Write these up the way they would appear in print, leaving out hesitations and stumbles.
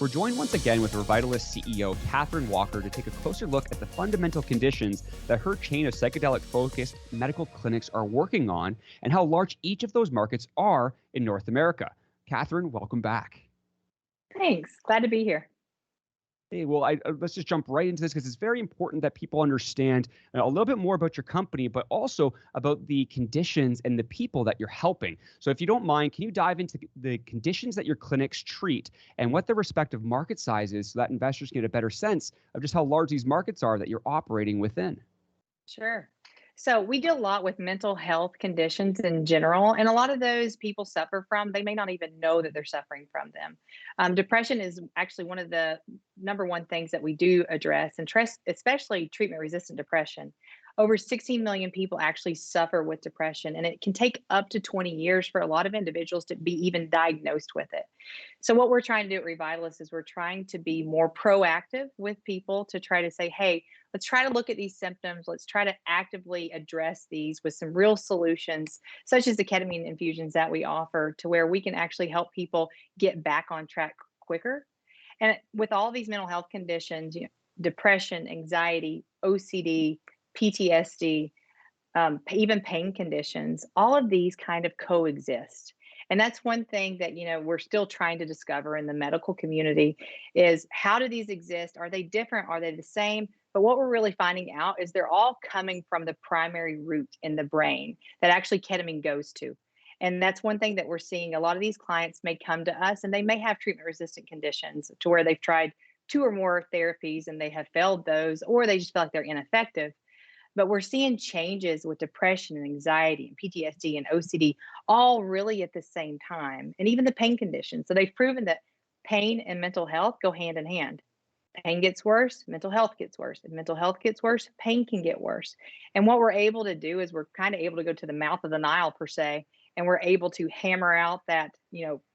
We're joined once again with Revitalist CEO Catherine Walker to take a closer look at the fundamental conditions that her chain of psychedelic-focused medical clinics are working on and how large each of those markets are in North America. Catherine, welcome back. Thanks. Glad to be here. Hey, well, let's just jump right into this because it's very important that people understand a little bit more about your company, but also about the conditions and the people that you're helping. So if you don't mind, can you dive into the conditions that your clinics treat and what the respective market size is so that investors get a better sense of just how large these markets are that you're operating within? Sure. So we deal a lot with mental health conditions in general, and a lot of those people suffer from, they may not even know that they're suffering from them. Depression is actually one of the number one things that we do address, and especially treatment-resistant depression. Over 16 million people actually suffer with depression, and it can take up to 20 years for a lot of individuals to be even diagnosed with it. So what we're trying to do at Revitalist is we're trying to be more proactive with people to try to say, hey, let's try to look at these symptoms. Let's try to actively address these with some real solutions, such as the ketamine infusions that we offer, to where we can actually help people get back on track quicker. And with all these mental health conditions, depression, anxiety, OCD, PTSD, even pain conditions, all of these kind of coexist. And that's one thing that, we're still trying to discover in the medical community is how do these exist? Are they different? Are they the same? But what we're really finding out is they're all coming from the primary root in the brain that actually ketamine goes to. And that's one thing that we're seeing. A lot of these clients may come to us and they may have treatment resistant conditions to where they've tried 2 or more therapies and they have failed those, or they just feel like they're ineffective. But we're seeing changes with depression and anxiety and PTSD and OCD all really at the same time, and even the pain conditions. So they've proven that pain and mental health go hand in hand. Pain gets worse, mental health gets worse. If mental health gets worse, pain can get worse. And what we're able to do is we're kind of able to go to the mouth of the Nile per se, and we're able to hammer out that,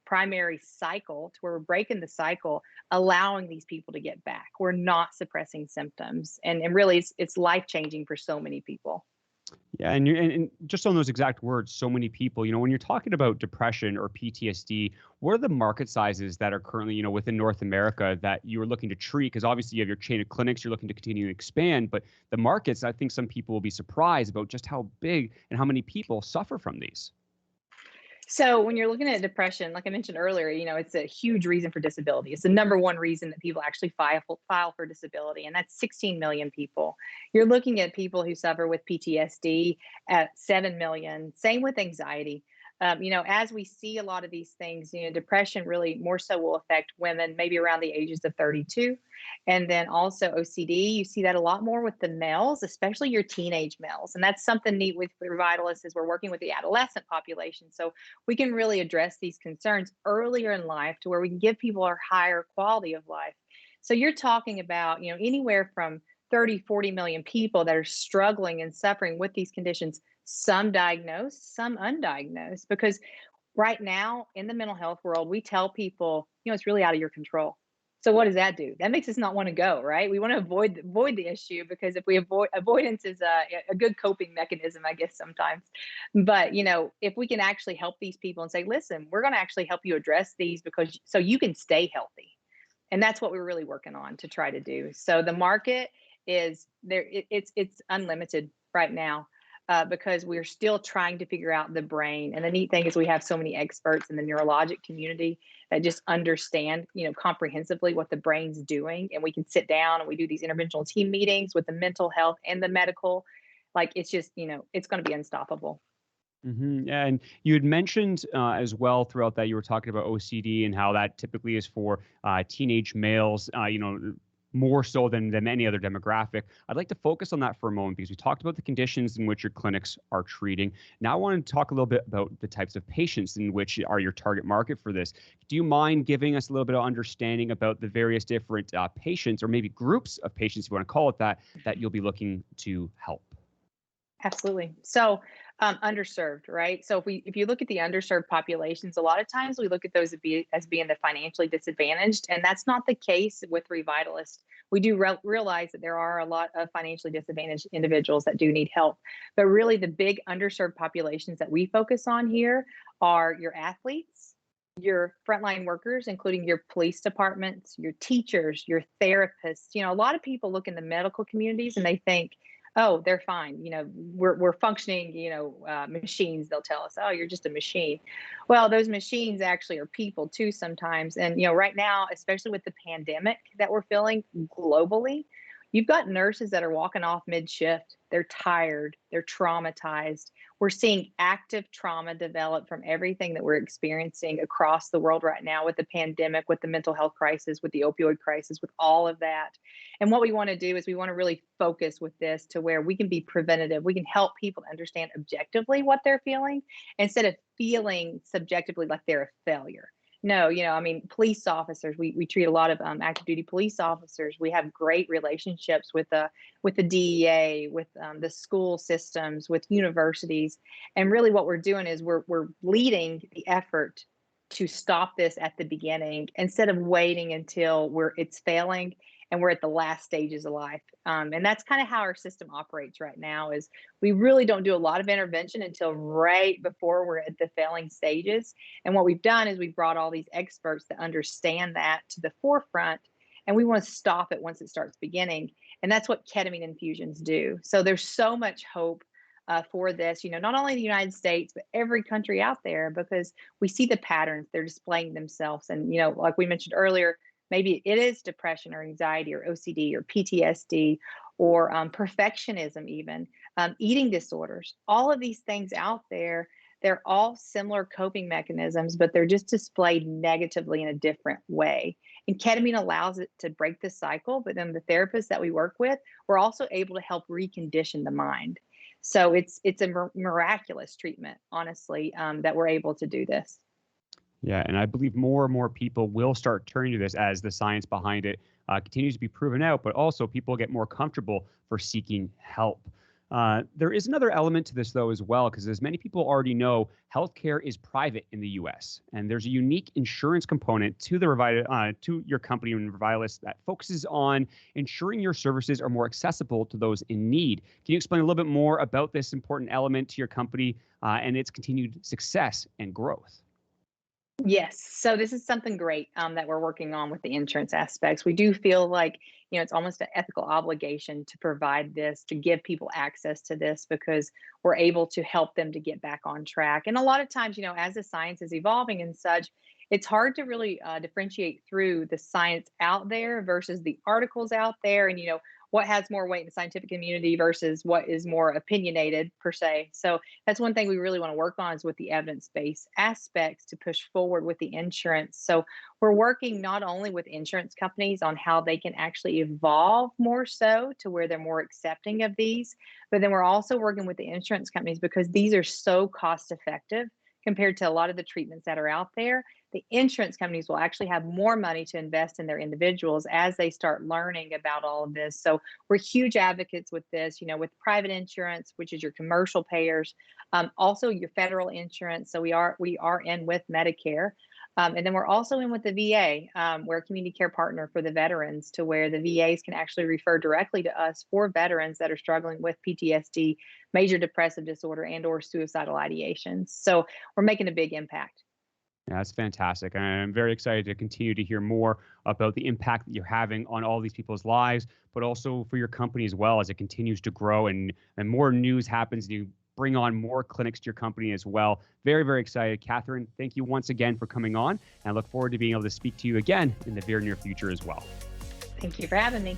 primary cycle to where we're breaking the cycle, allowing these people to get back. We're not suppressing symptoms. And really it's life-changing for so many people. Yeah, and just on those exact words, so many people, when you're talking about depression or PTSD, what are the market sizes that are currently, within North America that you are looking to treat? Because obviously you have your chain of clinics, you're looking to continue to expand, but the markets, I think some people will be surprised about just how big and how many people suffer from these. So when you're looking at depression, like I mentioned earlier, it's a huge reason for disability. It's the number one reason that people actually file for disability, and that's 16 million people. You're looking at people who suffer with PTSD at 7 million. Same with anxiety. As we see a lot of these things, depression really more so will affect women, maybe around the ages of 32. And then also OCD, you see that a lot more with the males, especially your teenage males. And that's something neat with Revitalists is we're working with the adolescent population. So we can really address these concerns earlier in life to where we can give people a higher quality of life. So you're talking about, anywhere from 30, 40 million people that are struggling and suffering with these conditions, some diagnosed, some undiagnosed, because right now in the mental health world, we tell people, it's really out of your control. So what does that do? That makes us not want to go, right? We want to avoid the issue because if we avoidance is a good coping mechanism, I guess sometimes. But if we can actually help these people and say, listen, we're going to actually help you address these because so you can stay healthy. And that's what we're really working on to try to do. So the market is there. It's unlimited right now. Because we're still trying to figure out the brain. And the neat thing is we have so many experts in the neurologic community that just understand, comprehensively what the brain's doing. And we can sit down and we do these interventional team meetings with the mental health and the medical. Like it's just, it's going to be unstoppable. Yeah, and you had mentioned as well throughout that you were talking about OCD and how that typically is for teenage males. More so than any other demographic. I'd like to focus on that for a moment because we talked about the conditions in which your clinics are treating. Now I want to talk a little bit about the types of patients in which are your target market for this. Do you mind giving us a little bit of understanding about the various different patients or maybe groups of patients, if you want to call it that you'll be looking to help? Absolutely. So underserved, right? So if you look at the underserved populations, a lot of times we look at those as being the financially disadvantaged, and that's not the case with Revitalist. We do realize that there are a lot of financially disadvantaged individuals that do need help, but really the big underserved populations that we focus on here are your athletes, your frontline workers, including your police departments, your teachers, your therapists. A lot of people look in the medical communities and they think, oh, they're fine. We're functioning, machines. They'll tell us, oh, you're just a machine. Well, those machines actually are people too sometimes. And, right now, especially with the pandemic that we're feeling globally, you've got nurses that are walking off mid shift. They're tired, they're traumatized. We're seeing active trauma develop from everything that we're experiencing across the world right now with the pandemic, with the mental health crisis, with the opioid crisis, with all of that. And what we want to do is we want to really focus with this to where we can be preventative. We can help people understand objectively what they're feeling instead of feeling subjectively like they're a failure. No, police officers, we treat a lot of active duty police officers. We have great relationships with the DEA, with the school systems, with universities. And really what we're doing is we're leading the effort to stop this at the beginning instead of waiting until it's failing and we're at the last stages of life. And that's kind of how our system operates right now is we really don't do a lot of intervention until right before we're at the failing stages. And what we've done is we've brought all these experts that understand that to the forefront, and we want to stop it once it starts beginning. And that's what ketamine infusions do. So there's so much hope for this, not only the United States, but every country out there, because we see the patterns, they're displaying themselves. And, like we mentioned earlier, maybe it is depression or anxiety or OCD or PTSD or perfectionism, even eating disorders, all of these things out there. They're all similar coping mechanisms, but they're just displayed negatively in a different way. And ketamine allows it to break the cycle. But then the therapists that we work with, we're also able to help recondition the mind. So it's a miraculous treatment, honestly, that we're able to do this. Yeah, and I believe more and more people will start turning to this as the science behind it continues to be proven out, but also people get more comfortable for seeking help. There is another element to this, though, as well, because as many people already know, healthcare is private in the U.S., and there's a unique insurance component to to your company and Revitalist that focuses on ensuring your services are more accessible to those in need. Can you explain a little bit more about this important element to your company and its continued success and growth? Yes. So this is something great that we're working on with the insurance aspects. We do feel like, it's almost an ethical obligation to provide this, to give people access to this, because we're able to help them to get back on track. And a lot of times, as the science is evolving and such, it's hard to really differentiate through the science out there versus the articles out there. And, what has more weight in the scientific community versus what is more opinionated per se. So that's one thing we really want to work on is with the evidence-based aspects to push forward with the insurance. So we're working not only with insurance companies on how they can actually evolve more so to where they're more accepting of these, but then we're also working with the insurance companies because these are so cost effective compared to a lot of the treatments that are out there. The insurance companies will actually have more money to invest in their individuals as they start learning about all of this. So we're huge advocates with this, with private insurance, which is your commercial payers, also your federal insurance. So we are in with Medicare. And then we're also in with the VA. We're a community care partner for the veterans to where the VAs can actually refer directly to us for veterans that are struggling with PTSD, major depressive disorder, and or suicidal ideations. So we're making a big impact. Yeah, that's fantastic. And I'm very excited to continue to hear more about the impact that you're having on all these people's lives, but also for your company as well as it continues to grow and more news happens and you bring on more clinics to your company as well. Very, very excited. Catherine, thank you once again for coming on. And I look forward to being able to speak to you again in the very near future as well. Thank you for having me.